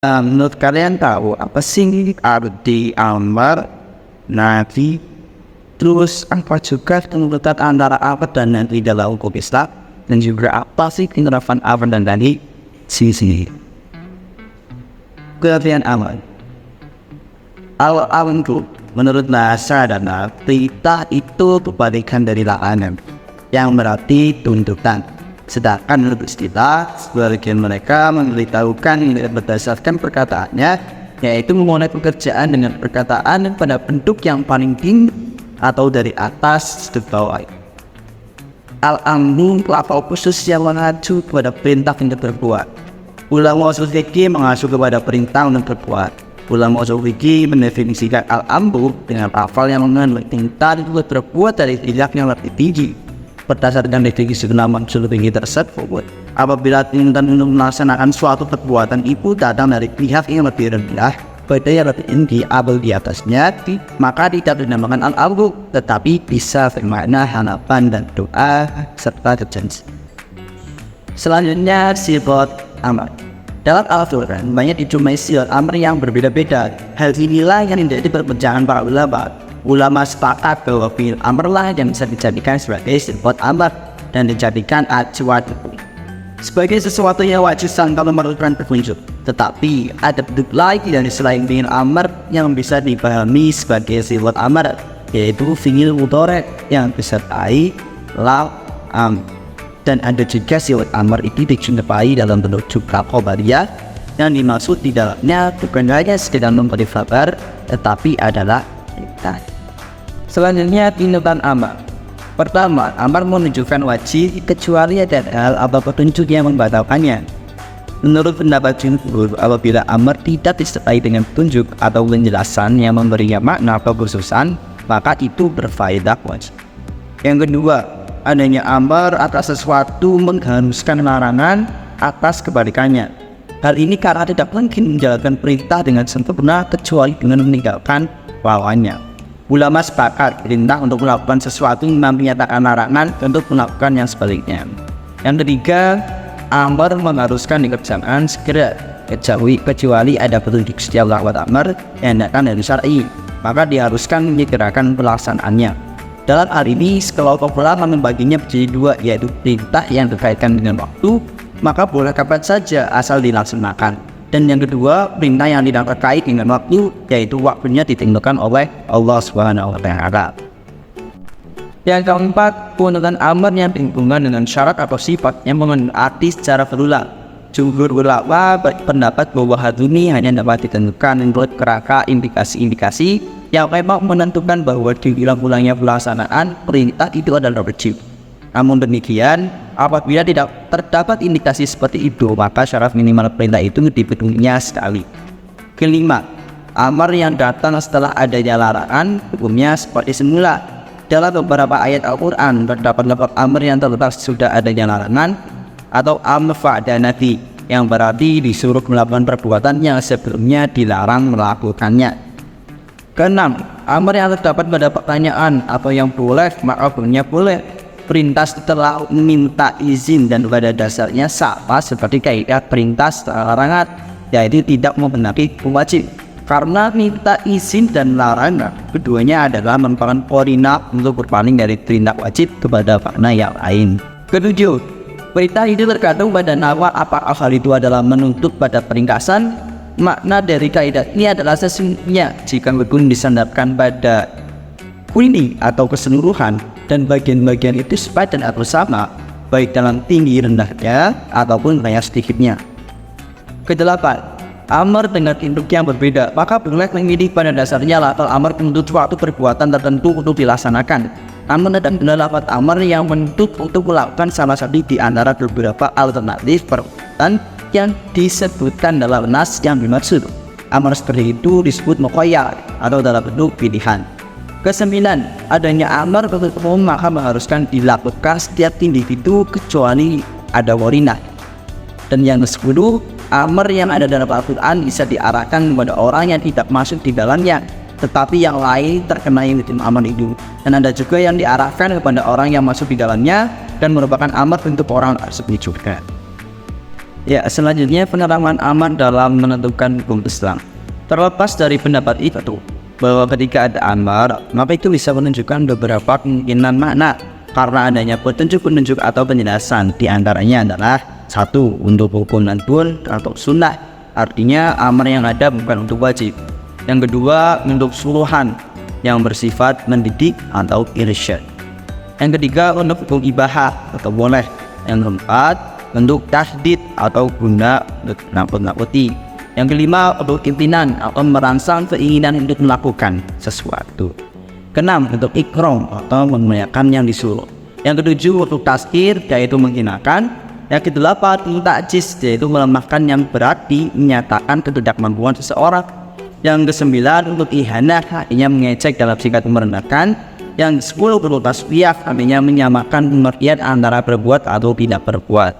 Menurut kalian tahu apa sih arti amar, nafi, terus apa juga pengurutan antara amar dan nafi dalam hukum Islam, dan juga apa sih penerapan amar dan nafi sisi pengertian amar. Al-amr itu menurut bahasa dan perintah itu kebalikan dari larangan, yang berarti tuntutan. Sedangkan menurut istilah, sebagian mereka memberitahukan berdasarkan perkataannya, yaitu memulai pekerjaan dengan perkataan pada bentuk yang paling tinggi atau dari atas ke bawah. Al-amru atau khusus yang mengacu kepada perintah untuk berbuat. Ulama usul fikih mengacu kepada perintah untuk berbuat. Ulama usul fikih mendefinisikan al-amru dengan lafal yang mengandung perintah untuk berbuat dari tindak yang lebih tinggi. Berdasarkan definisi kenamaan usul fikih tersebut, apabila perintah untuk melaksanakan suatu perbuatan itu datang dari pihak yang lebih rendah pada yang lebih tinggi atau di atasnya, maka tidak dinamakan al-amru, tetapi bisa bermakna harapan dan doa serta urgensi. Selanjutnya sifat amar. Dalam Al-Quran banyak dijumpai sifat amar yang berbeda-beda. Hal inilah yang menjadi perbincangan para ulama. Ulama sepakat bahwa fi'il amrlah yang bisa dijadikan sebagai sifat amar dan dijadikan acuan sebagai sesuatu yang wajib kalau memerlukan petunjuk. Tetapi ada bentuk lain dari selain fi'il amr yang bisa dipahami sebagai sifat amar, yaitu fi'il mudhari yang disertai lam am. Dan ada juga sifat amar itu dijumpai dalam bentuk jumlah khobariyah yang dimaksud di dalamnya bukan hanya sekedar memberi kabar, tetapi adalah perintah. Selanjutnya tindakan amar. Pertama, amar menunjukkan wajib kecuali ada hal atau petunjuk yang membatalkannya. Menurut pendapat jumhur, apabila amar tidak disertai dengan petunjuk atau penjelasan yang memberinya makna kekhususan, maka itu berfaedah wajib. Yang kedua, adanya amar atas sesuatu mengharuskan larangan atas kebalikannya. Hal ini karena tidak mungkin menjalankan perintah dengan sempurna kecuali dengan meninggalkan lawannya. Ulama sepakat perintah untuk melakukan sesuatu yang menyatakan larangan untuk melakukan yang sebaliknya. Yang ketiga, amar mengharuskan dikerjakan segera kecuali ada petunjuk setiap lafaz amar yang datang dari syar'i, maka diharuskan menyegerakan pelaksanaannya. Dalam hal ini, sekelompok ulama membaginya menjadi dua, yaitu perintah yang berkaitan dengan waktu, maka boleh kapan saja asal dilaksanakan. Dan yang kedua, perintah yang tidak terkait dengan waktu, yaitu waktunya ditentukan oleh Allah Subhanahu wa Ta'ala. Yang keempat, penggunaan amar yang berhubungan dengan syarat atau sifat yang mengandung arti secara berulang. Jumhur ulama berpendapat bahwa hal ini hanya dapat ditentukan menurut kerangka indikasi-indikasi yang memang menentukan bahwa diulang-ulangnya pelaksanaan perintah itu adalah wajib. Namun demikian, apabila tidak terdapat indikasi seperti itu, maka syarat minimal perintah itu dipenuhinya sekali. Kelima, amar yang datang setelah adanya larangan hukumnya seperti semula. Dalam beberapa ayat Al-Quran terdapat lafaz amar yang terletak sudah adanya larangan atau amr fa'da nafi, yang berarti disuruh melakukan perbuatan yang sebelumnya dilarang melakukannya. Keenam, amar yang terdapat pada pertanyaan atau yang boleh maka hukumnya boleh. Perintah setelah minta izin dan pada dasarnya sama seperti kaidah perintah setelah larangan, yaitu tidak membenarkan wajib. Karena minta izin dan larangan keduanya adalah merupakan koordinat untuk berpaling dari tindak wajib kepada makna yang lain. Ketujuh, perintah itu tergantung pada nama apakah hal itu adalah menuntut pada peringkasan. Makna dari kaidah ini adalah sesungguhnya jika hukum disandarkan pada ini atau keseluruhan dan bagian-bagian itu sepadan atau sama, baik dalam tinggi rendahnya ataupun banyak sedikitnya. Kedelapan, amar dengan induk yang berbeda, maka boleh memilih pada dasarnya lafaz amar menuntut suatu perbuatan tertentu untuk dilaksanakan. Namun ada lafaz amar yang menuntut untuk melakukan salah satu di antara beberapa alternatif perbuatan yang disebutkan dalam nas yang dimaksud. Amar seperti itu disebut mukhayyar atau dalam bentuk pilihan. Kesembilan, adanya amar bentuk umum maka mengharuskan dilakukan setiap individu kecuali ada warinah. Dan yang ke-10, amar yang ada dalam Al-Quran bisa diarahkan kepada orang yang tidak masuk di dalamnya, tetapi yang lain terkena hukum amar itu. Dan ada juga yang diarahkan kepada orang yang masuk di dalamnya dan merupakan amar bentuk orang tersebut juga. Ya, selanjutnya penerapan amar dalam menentukan hukum Islam. Terlepas dari pendapat itu, bahwa ketika ada amar, maka itu bisa menunjukkan beberapa kemungkinan makna karena adanya petunjuk-petunjuk atau penjelasan. Di antaranya adalah satu, untuk hukum pun atau sunnah, artinya amar yang ada bukan untuk wajib. Yang kedua, untuk suruhan yang bersifat mendidik atau irsyad. Yang ketiga, untuk hukum ibahah atau boleh. Yang keempat, untuk tasdid atau guna untuk nakut-nakuti. Yang kelima, untuk pimpinan atau merangsang keinginan untuk melakukan sesuatu. Keenam, untuk ikram atau memuliakan yang disuruh. Yang ketujuh, untuk tazkir, yaitu menghinakan. Yang kedelapan, untuk ta'jiz, yaitu melemahkan yang berarti menyatakan ketidakmampuan seseorang. Yang kesembilan, untuk ihanah, artinya mengecek dalam sikap merendahkan. Yang ke-10, untuk taswiyah, artinya menyamakan pengertian antara berbuat atau tidak berbuat.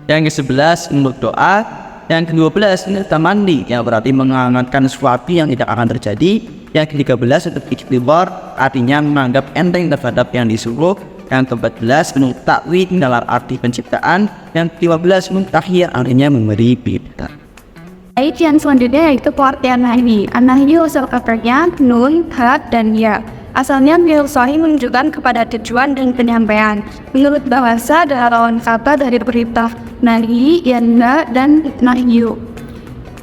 Yang ke-11, untuk doa. Yang ke-12, untuk tamandi, yang berarti menghangatkan sesuatu yang tidak akan terjadi. Yang ke-13, untuk ikhtibar, artinya menganggap enteng terhadap yang disuruh. Yang ke-14, untuk takwid dalam arti penciptaan. Yang ke-15, untuk takhir, artinya memberi perintah. Baik, yang selanjutnya yaitu pengertian nahi. An-nahyu asal katanya nun, ha, dan ya. Asalnya fi'il sahih menunjukkan kepada tujuan dan penyampaian. Menurut bahasa adalah lawan kata dari perintah nahi, yanha, dan nahyu.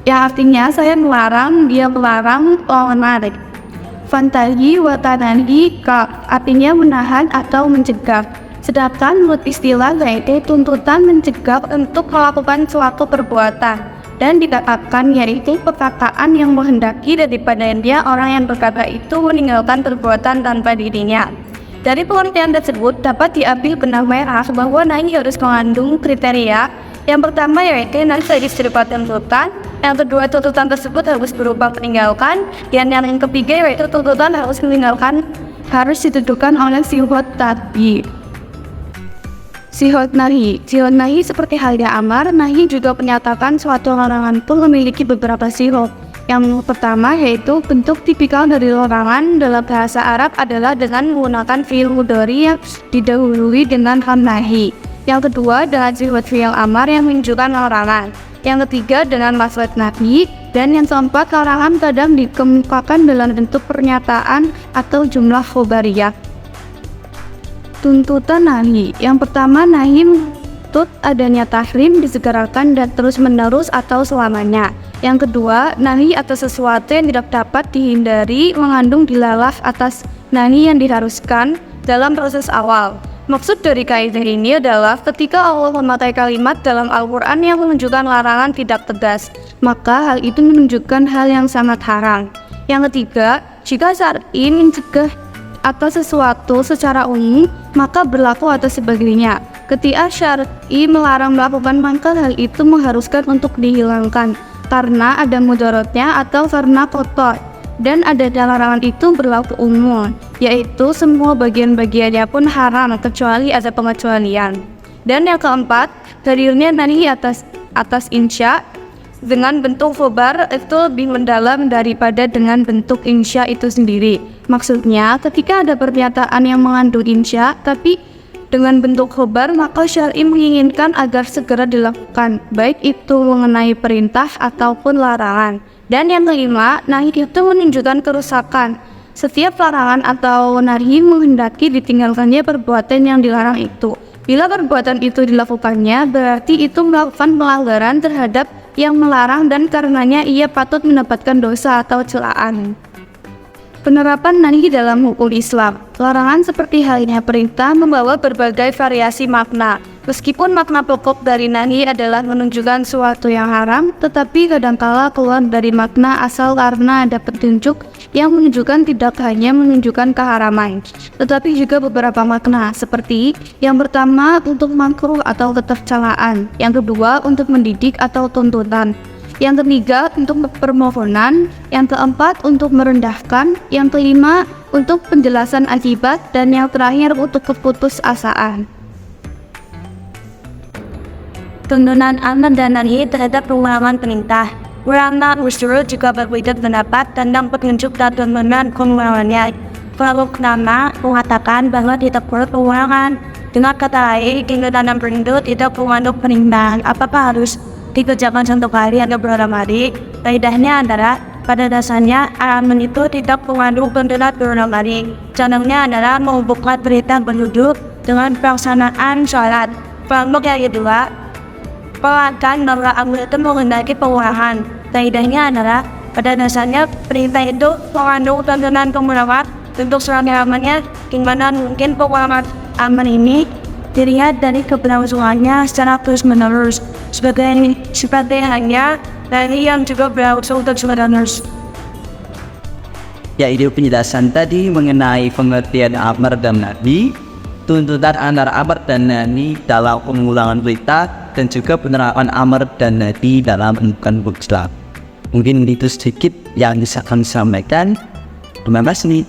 Yang artinya saya melarang, dia melarang, lawan menarik. Fantahi wa tanahi ka, artinya menahan atau mencegah. Sedangkan menurut istilah yaitu tuntutan mencegah untuk melakukan suatu perbuatan. Dan dikatakan yaitu perkataan yang menghendaki daripada dia orang yang berkata itu meninggalkan perbuatan tanpa dirinya. Dari pengertian tersebut dapat diambil benang merah bahwa nahi harus mengandung kriteria. Yang pertama yaitu nahi berupa tuntutan, yang kedua tuntutan tersebut harus berupa meninggalkan, dan yang ketiga yaitu tuntutan harus meninggalkan harus ditentukan oleh sifat tadi. Sihot nahi seperti halnya amar, nahi juga menyatakan suatu larangan pun memiliki beberapa sihot. Yang pertama yaitu bentuk tipikal dari larangan dalam bahasa Arab adalah dengan menggunakan fi'il mudhari yang didahului dengan ham nahi. Yang kedua dengan sifat fi'il amar yang menunjukkan larangan. Yang ketiga dengan lafaz nahi, dan yang keempat larangan kadang dikemukakan dalam bentuk pernyataan atau jumlah khobariyah. Tuntutan nahi. Yang pertama, nahi menuntut adanya tahrim, disegerakan dan terus-menerus atau selamanya. Yang kedua, nahi atas sesuatu yang tidak dapat dihindari mengandung dilalah atas nahi yang diharuskan dalam proses awal. Maksud dari kaidah ini adalah ketika Allah memakai kalimat dalam Al-Quran yang menunjukkan larangan tidak tegas, maka hal itu menunjukkan hal yang sangat haram. Yang ketiga, jika syar'i mencegah atas sesuatu secara umum, maka berlaku atas sebagainya. Ketika syar'i melarang melakukan, maka hal itu mengharuskan untuk dihilangkan karena ada mudaratnya atau karena kotor. Dan ada larangan itu berlaku umum, yaitu semua bagian-bagiannya pun haram kecuali ada pengecualian. Dan yang keempat, hadirnya nahi atas insya dengan bentuk khobar itu lebih mendalam daripada dengan bentuk insya itu sendiri. Maksudnya, ketika ada pernyataan yang mengandung insya, tapi dengan bentuk khobar, maka syar'i menginginkan agar segera dilakukan, baik itu mengenai perintah ataupun larangan. Dan yang kelima, nahi itu menunjukkan kerusakan. Setiap larangan atau nahi menghendaki ditinggalkannya perbuatan yang dilarang itu. Bila perbuatan itu dilakukannya, berarti itu melakukan pelanggaran terhadap yang melarang dan karenanya ia patut mendapatkan dosa atau celaan. Penerapan nahi dalam hukum Islam. Larangan seperti halnya perintah membawa berbagai variasi makna. Meskipun makna pokok dari nahi adalah menunjukkan suatu yang haram, tetapi kadangkala keluar dari makna asal karena ada petunjuk yang menunjukkan tidak hanya menunjukkan keharaman, tetapi juga beberapa makna, seperti yang pertama untuk makruh atau ketercelaan, yang kedua untuk mendidik atau tuntutan, yang ketiga untuk permohonan, yang keempat untuk merendahkan, yang kelima untuk penjelasan akibat, dan yang terakhir untuk keputusasaan. Tuntunan amar dan nahi terhadap pemahaman perintah. Ulama usul juga berbeda pendapat tentang petunjuk dan tuntunan pemahamannya. Kalau ulama mengatakan bahwa tidak perlu pengulangan Dengan kata lain, tuntutan dan perintah tidak mengandung perintah. Apakah harus dikerjakan satu hari atau beberapa hari? Kaidahnya adalah pada dasarnya amalan itu tidak mengandung tuntutan beberapa hari. Contohnya adalah menghubungkan perintah penduduk dengan pelaksanaan sholat. Kelompok yang kedua, pelanggan bahwa amalan itu mengendaki pengulangan. Kaidahnya adalah pada dasarnya perintah itu mengandung tuntutan pengulangan. Untuk selama-lamanya, gimana mungkin pengulangan amal ini dilihat dari keberlangsungannya secara terus-menerus seperti hanya dari yang juga berlangsung terus-menerus. Yaitu penjelasan tadi mengenai pengertian amar dan nahi, tuntutan antara amar dan nahi dalam pengulangan perintah, dan juga penerapan amar dan nahi dalam menentukan Islam. Mungkin itu sedikit yang bisa kami sampaikan. Terima kasih.